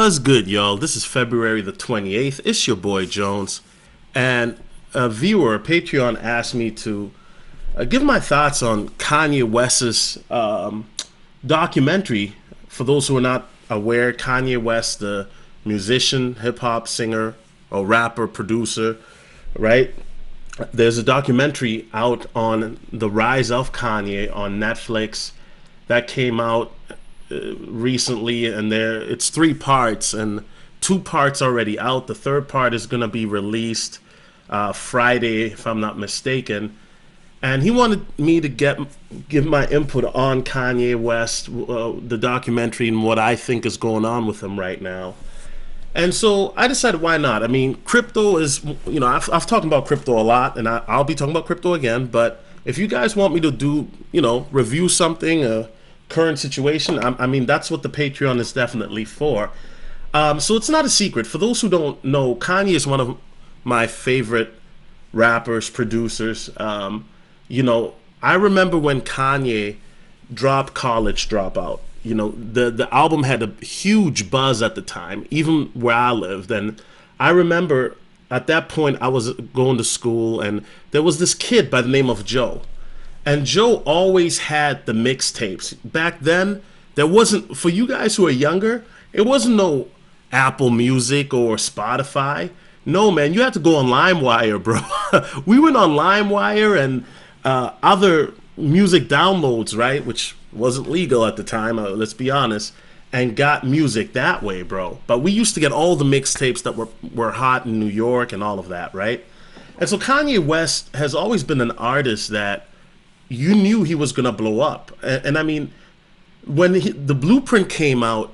What's good, y'all? This is February the 28th. It's your boy Jones. And a viewer, a Patreon, asked me to give my thoughts on Kanye West's documentary. For those who are not aware, Kanye West, the musician, hip hop singer, or rapper, producer, right? There's a documentary out on the rise of Kanye on Netflix that came out recently, and it's three parts, and two parts already out. The third part is going to be released Friday, if I'm not mistaken. And he wanted me to give my input on Kanye West, the documentary, and what I think is going on with him right now. And so I decided, why not? I mean, crypto is, I've talked about crypto a lot, and I'll be talking about crypto again. But if you guys want me to do, review something, a current situation, I mean, that's what the Patreon is definitely for. So it's not a secret. For those who don't know, Kanye is one of my favorite rappers, producers. I remember when Kanye dropped College Dropout. The album had a huge buzz at the time, even where I lived. And I remember at that point I was going to school, and there was this kid by the name of Joe. And Joe always had the mixtapes. Back then, there wasn't, for you guys who are younger, it wasn't no Apple Music or Spotify. No, man, you had to go on LimeWire, bro. We went on LimeWire and other music downloads, right? Which wasn't legal at the time, let's be honest, and got music that way, bro. But we used to get all the mixtapes that were hot in New York and all of that, right? And so Kanye West has always been an artist that you knew he was gonna blow up. And I mean, when the Blueprint came out,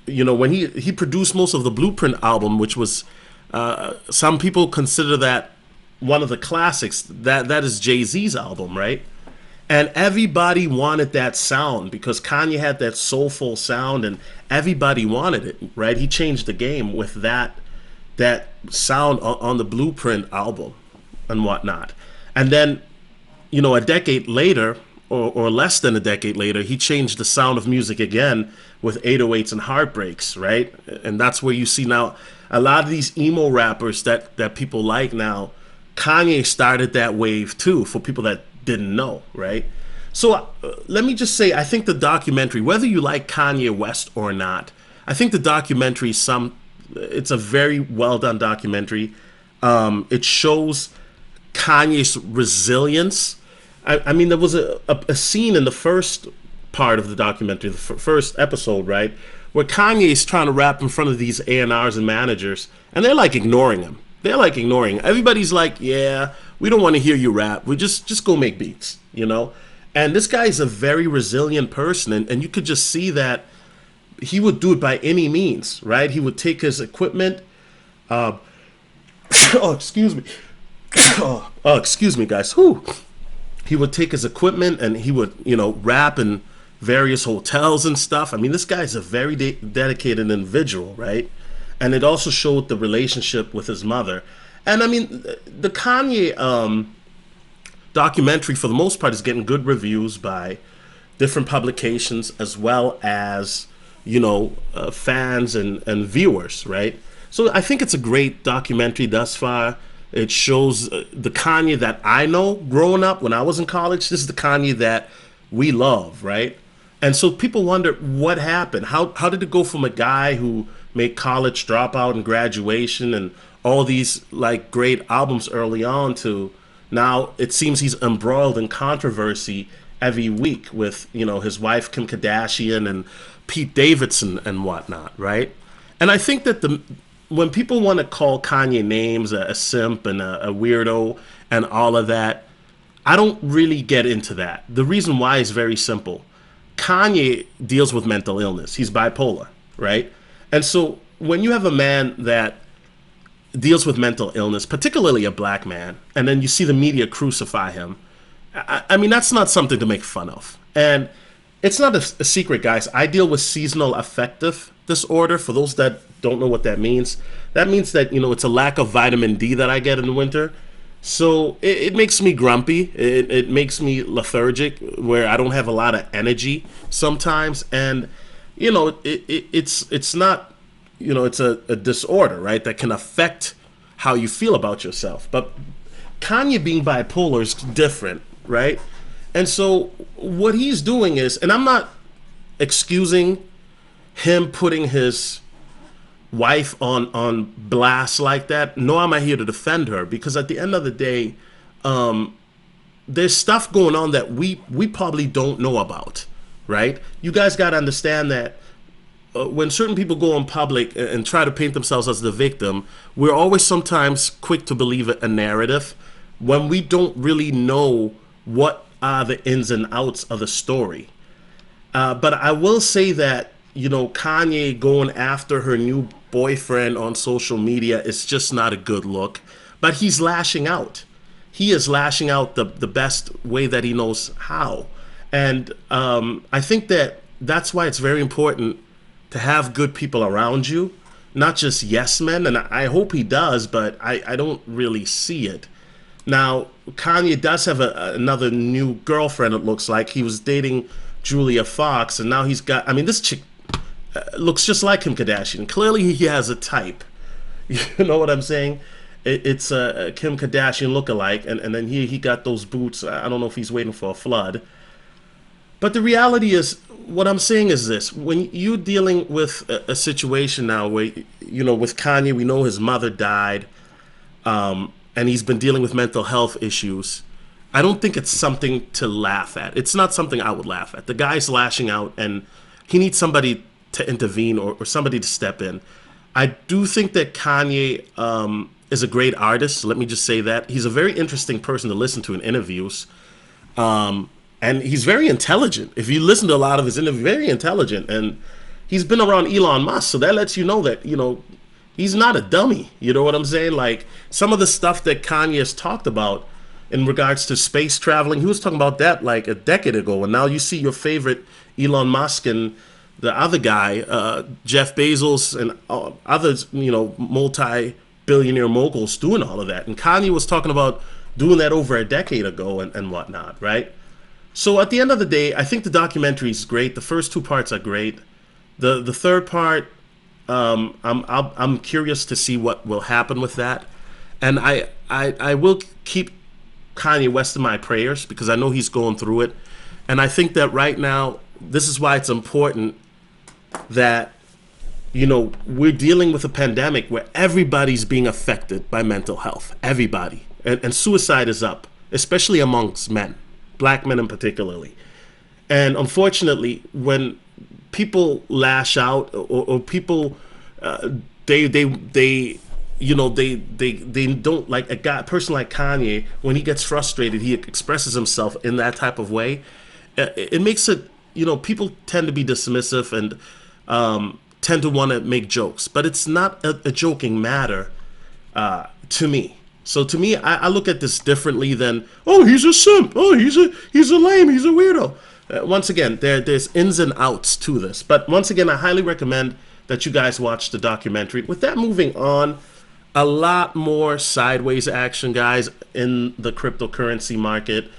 when he produced most of the Blueprint album, which was some people consider that one of the classics. That is Jay-Z's album, right? And everybody wanted that sound because Kanye had that soulful sound, and everybody wanted it, right? He changed the game with that sound on the Blueprint album and whatnot. And then, a decade later, or less than a decade later, he changed the sound of music again with 808s and Heartbreaks, right? And that's where you see now a lot of these emo rappers that people like now. Kanye started that wave too, for people that didn't know, right? So let me just say, I think the documentary, whether you like Kanye West or not, I think the documentary, it's a very well done documentary. It shows Kanye's resilience. I mean, there was a scene in the first part of the documentary, the first episode, right, where Kanye's trying to rap in front of these A&Rs and managers, and they're like ignoring him. Everybody's like, yeah, we don't want to hear you rap. We just go make beats, And this guy is a very resilient person, and you could just see that he would do it by any means, right? He would take his equipment. Oh, excuse me. Oh, excuse me, guys. Whew. He would take his equipment and he would, rap in various hotels and stuff. I mean, this guy's a very dedicated individual, right? And it also showed the relationship with his mother. And I mean, the Kanye documentary, for the most part, is getting good reviews by different publications, as well as, fans and viewers, right? So I think it's a great documentary thus far. It shows the Kanye that I know growing up when I was in college. This is the Kanye that we love, right? And so people wonder what happened. How did it go from a guy who made College Dropout and Graduation and all these like great albums early on to now it seems he's embroiled in controversy every week with, his wife Kim Kardashian and Pete Davidson and whatnot, right? And I think that when people want to call Kanye names, a simp and a weirdo and all of that, I don't really get into that. The reason why is very simple. Kanye deals with mental illness. He's bipolar, right? And so when you have a man that deals with mental illness, particularly a black man, and then you see the media crucify him, I mean, that's not something to make fun of. And it's not a secret, guys. I deal with seasonal affective disorder. For those that don't know what that means that, it's a lack of vitamin D that I get in the winter. So it makes me grumpy. It makes me lethargic, where I don't have a lot of energy sometimes. And, it's not, it's a disorder, right, that can affect how you feel about yourself. But Kanye being bipolar is different, right? And so what he's doing is, and I'm not excusing him putting his wife on blast like that. No, I'm not here to defend her, because at the end of the day, there's stuff going on that we probably don't know about, right? You guys got to understand that when certain people go in public and try to paint themselves as the victim, we're always sometimes quick to believe a narrative when we don't really know what are the ins and outs of the story. But I will say that, Kanye going after her new boyfriend on social media is just not a good look. But he's lashing out. He is lashing out the best way that he knows how. And I think that's why it's very important to have good people around you, not just yes men. And I hope he does, but I don't really see it. Now, Kanye does have another new girlfriend, it looks like. He was dating Julia Fox, and now he's got, I mean, this chick looks just like Kim Kardashian. Clearly, he has a type. You know what I'm saying? It's a Kim Kardashian lookalike, and then he got those boots. I don't know if he's waiting for a flood. But the reality is, what I'm saying is this. When you're dealing with a situation now where, with Kanye, we know his mother died, and he's been dealing with mental health issues. I don't think it's something to laugh at. It's not something I would laugh at. The guy's lashing out, and he needs somebody to intervene or somebody to step in. I do think that Kanye is a great artist. Let me just say that. He's a very interesting person to listen to in interviews. And he's very intelligent. If you listen to a lot of his interviews, very intelligent. And he's been around Elon Musk, so that lets you know that, he's not a dummy. You know what I'm saying? Like, some of the stuff that Kanye has talked about in regards to space traveling, he was talking about that like a decade ago. And now you see your favorite Elon Musk and the other guy, Jeff Bezos, and others, multi-billionaire moguls doing all of that. And Kanye was talking about doing that over a decade ago and whatnot, right? So at the end of the day, I think the documentary is great. The first two parts are great. The third part, I'm curious to see what will happen with that. And I will keep Kanye West in my prayers, because I know he's going through it. And I think that right now, this is why it's important that, we're dealing with a pandemic where everybody's being affected by mental health. Everybody. And suicide is up, especially amongst men, black men in particularly. And unfortunately, when people lash out or people, they don't, like a person like Kanye, when he gets frustrated, he expresses himself in that type of way. It makes it, people tend to be dismissive and tend to want to make jokes, but it's not a joking matter to me. So to me, I look at this differently than, oh, he's a simp, oh, he's a lame, he's a weirdo. Once again, there's ins and outs to this. But once again, I highly recommend that you guys watch the documentary. With that, moving on, a lot more sideways action, guys, in the cryptocurrency market.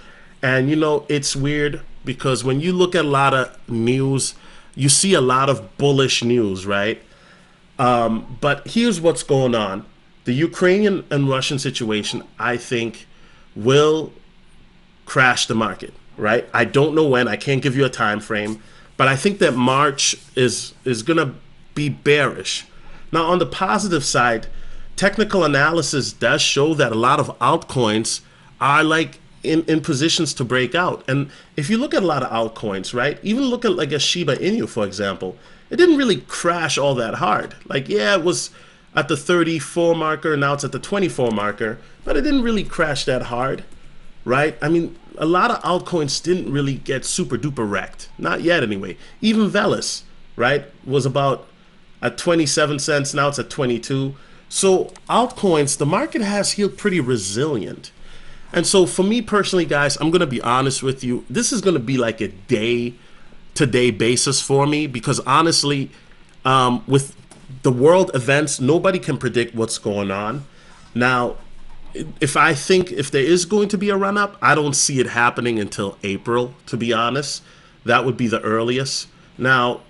And, it's weird because when you look at a lot of news, you see a lot of bullish news, right? But here's what's going on. The Ukrainian and Russian situation, I think, will crash the market, right? I don't know when. I can't give you a time frame. But I think that March is going to be bearish. Now, on the positive side, technical analysis does show that a lot of altcoins are like in positions to break out. And if you look at a lot of altcoins, right, even look at like a Shiba Inu, for example, it didn't really crash all that hard. Like, yeah, it was at the 34 marker, now it's at the 24 marker, but it didn't really crash that hard, right? I mean, a lot of altcoins didn't really get super duper wrecked. Not yet anyway. Even Velas, right, was about at 27 cents, now it's at 22. So altcoins, the market has healed pretty resilient. And so for me personally, guys, I'm going to be honest with you. This is going to be like a day-to-day basis for me because honestly, with the world events, nobody can predict what's going on. Now, if there is going to be a run-up, I don't see it happening until April, to be honest. That would be the earliest. Now,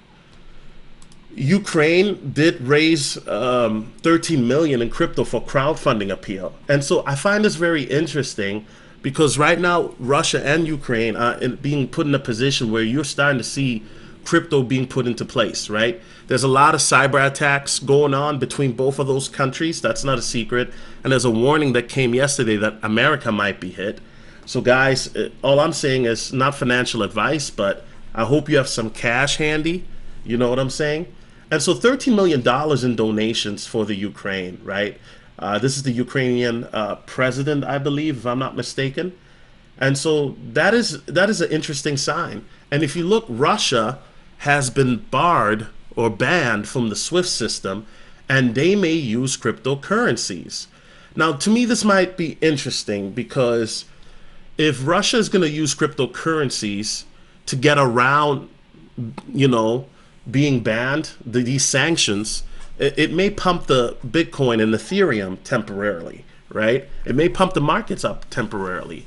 Ukraine did raise 13 million in crypto for crowdfunding appeal, and so I find this very interesting because right now Russia and Ukraine are being put in a position where you're starting to see crypto being put into place. Right, there's a lot of cyber attacks going on between both of those countries. That's not a secret, and there's a warning that came yesterday that America might be hit. So, guys, all I'm saying is not financial advice, but I hope you have some cash handy. You know what I'm saying? And so $13 million in donations for the Ukraine, right? This is the Ukrainian president, I believe, if I'm not mistaken. And so that is an interesting sign. And if you look, Russia has been barred or banned from the SWIFT system, and they may use cryptocurrencies. Now, to me, this might be interesting because if Russia is going to use cryptocurrencies to get around, you know, being banned, these sanctions, it may pump the Bitcoin and Ethereum temporarily, right? It may pump the markets up temporarily.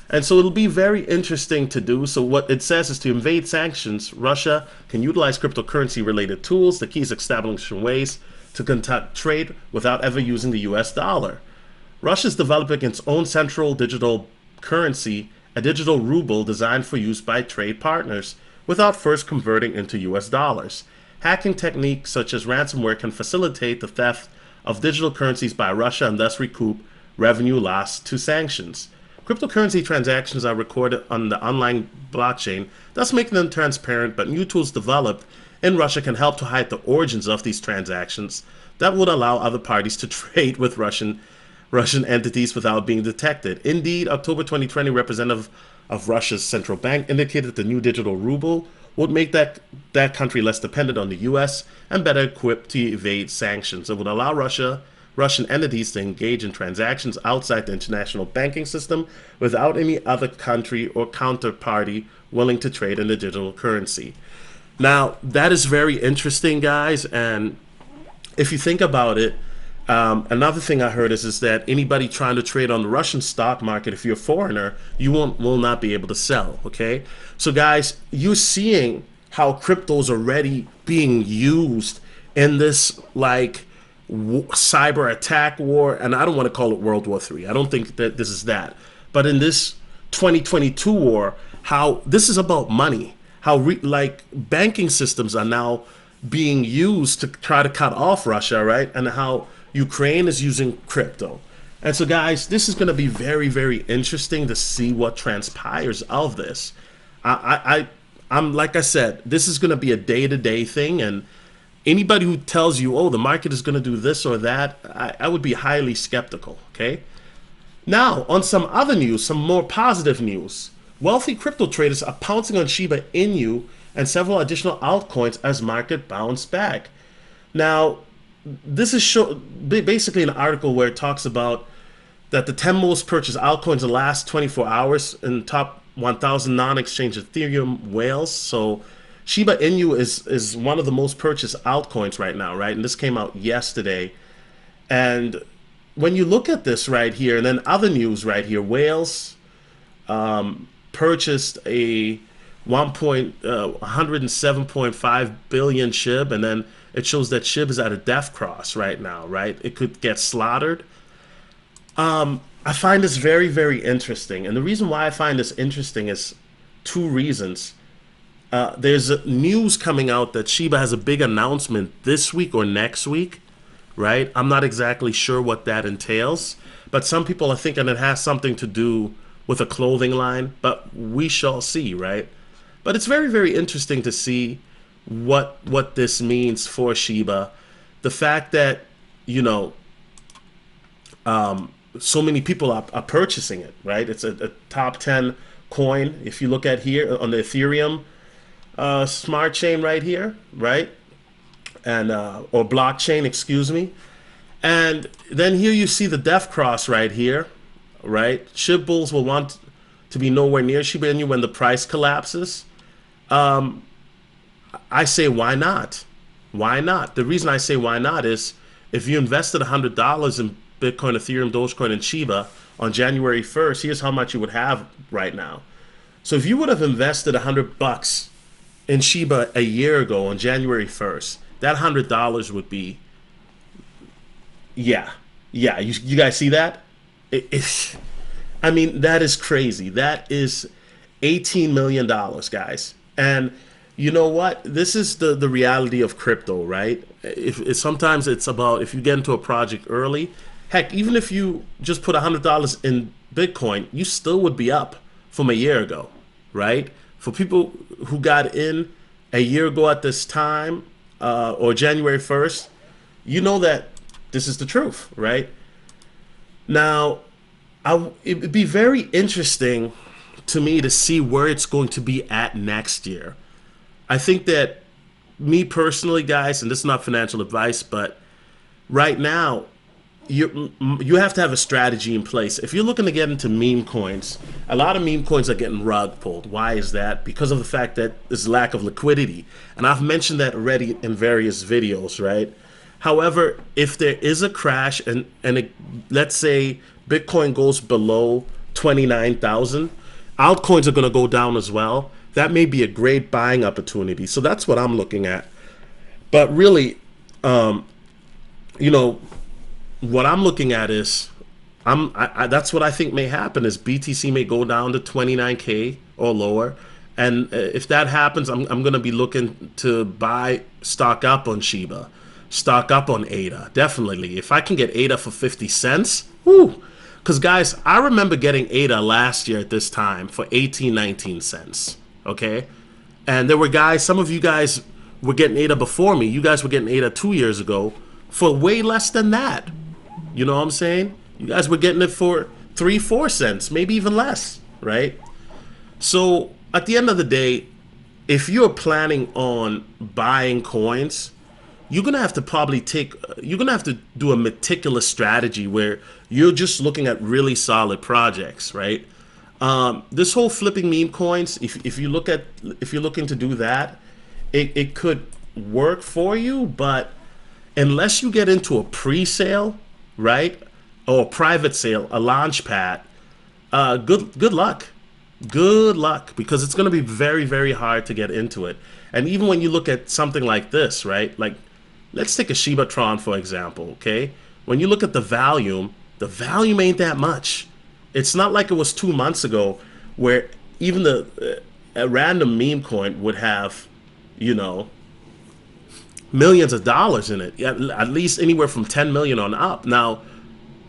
And so it'll be very interesting to do. So what it says is to evade sanctions, Russia can utilize cryptocurrency related tools. The key is establishing ways to conduct trade without ever using the US dollar. Russia is developing its own central digital currency, a digital ruble designed for use by trade partners without first converting into US dollars. Hacking techniques such as ransomware can facilitate the theft of digital currencies by Russia and thus recoup revenue lost to sanctions. Cryptocurrency transactions are recorded on the online blockchain, thus making them transparent, but new tools developed in Russia can help to hide the origins of these transactions that would allow other parties to trade with Russian entities without being detected. Indeed, October 2020, representative of Russia's central bank indicated that the new digital ruble would make that country less dependent on the U.S. and better equipped to evade sanctions. It would allow Russian entities to engage in transactions outside the international banking system without any other country or counterparty willing to trade in the digital currency. Now, that is very interesting, guys, and if you think about it, another thing I heard is that anybody trying to trade on the Russian stock market, if you're a foreigner, you will not be able to sell. Okay, so guys, you're seeing how crypto is already being used in this like cyber attack war, and I don't want to call it World War III. I don't think that this is that, but in this 2022 war, how this is about money, how like banking systems are now being used to try to cut off Russia, right, and how Ukraine is using crypto. And so, guys, this is going to be very, very interesting to see what transpires of this. I'm like I said, this is going to be a day-to-day thing, and anybody who tells you, oh, the market is going to do this or that, I would be highly skeptical, okay? Now, on some other news, some more positive news. Wealthy crypto traders are pouncing on Shiba Inu and several additional altcoins as market bounce back. Now, this is basically an article where it talks about that the 10 most purchased altcoins in the last 24 hours in top 1,000 non-exchange Ethereum whales. So Shiba Inu is one of the most purchased altcoins right now, right? And this came out yesterday. And when you look at this right here, and then other news right here, whales purchased a 107.5 billion SHIB, and then it shows that SHIB is at a death cross right now, right? It could get slaughtered. I find this very, very interesting. And the reason why I find this interesting is two reasons. There's news coming out that Shiba has a big announcement this week or next week, right? I'm not exactly sure what that entails, but some people are thinking it has something to do with a clothing line, but we shall see, right? But it's very, very interesting to see what this means for Shiba. The fact that, you know, so many people are purchasing it, right? It's a top 10 coin. If you look at here on the Ethereum smart chain right here, right? And or blockchain, excuse me. And then here you see the death cross right here, right? SHIB bulls will want to be nowhere near Shiba Inu when the price collapses. I say, why not? Why not? The reason I say why not is if you invested $100 in Bitcoin, Ethereum, Dogecoin, and Shiba on January 1st, here's how much you would have right now. So if you would have invested $100 in Shiba a year ago on January 1st, that $100 would be, yeah, yeah. You guys see that? It's, I mean, that is crazy. That is $18 million, guys. And you know what? This is the reality of crypto, right? If sometimes it's about if you get into a project early, heck, even if you just put $100 in Bitcoin, you still would be up from a year ago, right? For people who got in a year ago at this time, or January 1st, you know that this is the truth, right? Now, it'd be very interesting to me to see where it's going to be at next year. I think that me personally, guys, and this is not financial advice, but right now, you have to have a strategy in place. If you're looking to get into meme coins, a lot of meme coins are getting rug pulled. Why is that? Because of the fact that there's lack of liquidity. And I've mentioned that already in various videos, right? However, if there is a crash let's say Bitcoin goes below 29,000, altcoins are going to go down as well. That may be a great buying opportunity. So that's what I'm looking at. But really, you know, what I'm looking at is that's what I think may happen is BTC may go down to 29K or lower. And if that happens, I'm going to be looking to buy stock up on Shiba, stock up on ADA. Definitely. If I can get ADA for 50 cents, whoo. Because, guys, I remember getting ADA last year at this time for 18, 19 cents. Okay? And there were guys, some of you guys were getting ADA before me. You guys were getting ADA 2 years ago for way less than that. You know what I'm saying? You guys were getting it for 3, 4 cents, maybe even less, right? So at the end of the day, if you're planning on buying coins, you're gonna have to you're gonna have to do a meticulous strategy where you're just looking at really solid projects, right? This whole flipping meme coins, if you're looking to do that, it could work for you, but unless you get into a pre-sale, right, or a private sale, a launch pad, good luck. Good luck, because it's going to be very, very hard to get into it. And even when you look at something like this, right, like let's take a Shibatron for example, okay? When you look at the volume ain't that much. It's not like it was 2 months ago where even a random meme coin would have, you know, millions of dollars in it, at least anywhere from 10 million on up. Now,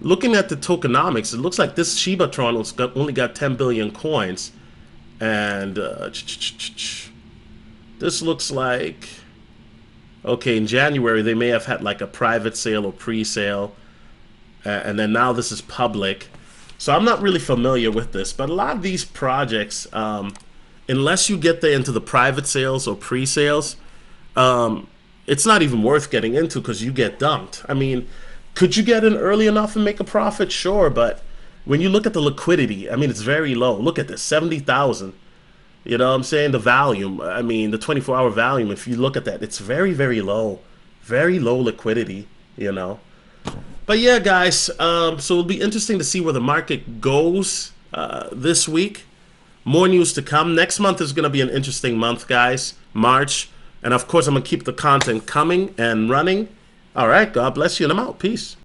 looking at the tokenomics, it looks like this Shibatron only got 10 billion coins. And this looks like, okay, in January, they may have had like a private sale or pre-sale. And then now this is public. So I'm not really familiar with this. But a lot of these projects, unless you get there into the private sales or pre-sales, it's not even worth getting into because you get dumped. I mean, could you get in early enough and make a profit? Sure, but when you look at the liquidity, I mean, it's very low. Look at this, 70,000. You know what I'm saying? The volume, I mean, the 24-hour volume, if you look at that, it's very, very low. Very low liquidity, you know. But yeah, guys, so it'll be interesting to see where the market goes this week. More news to come. Next month is going to be an interesting month, guys. March. And of course, I'm going to keep the content coming and running. All right. God bless you, and I'm out. Peace.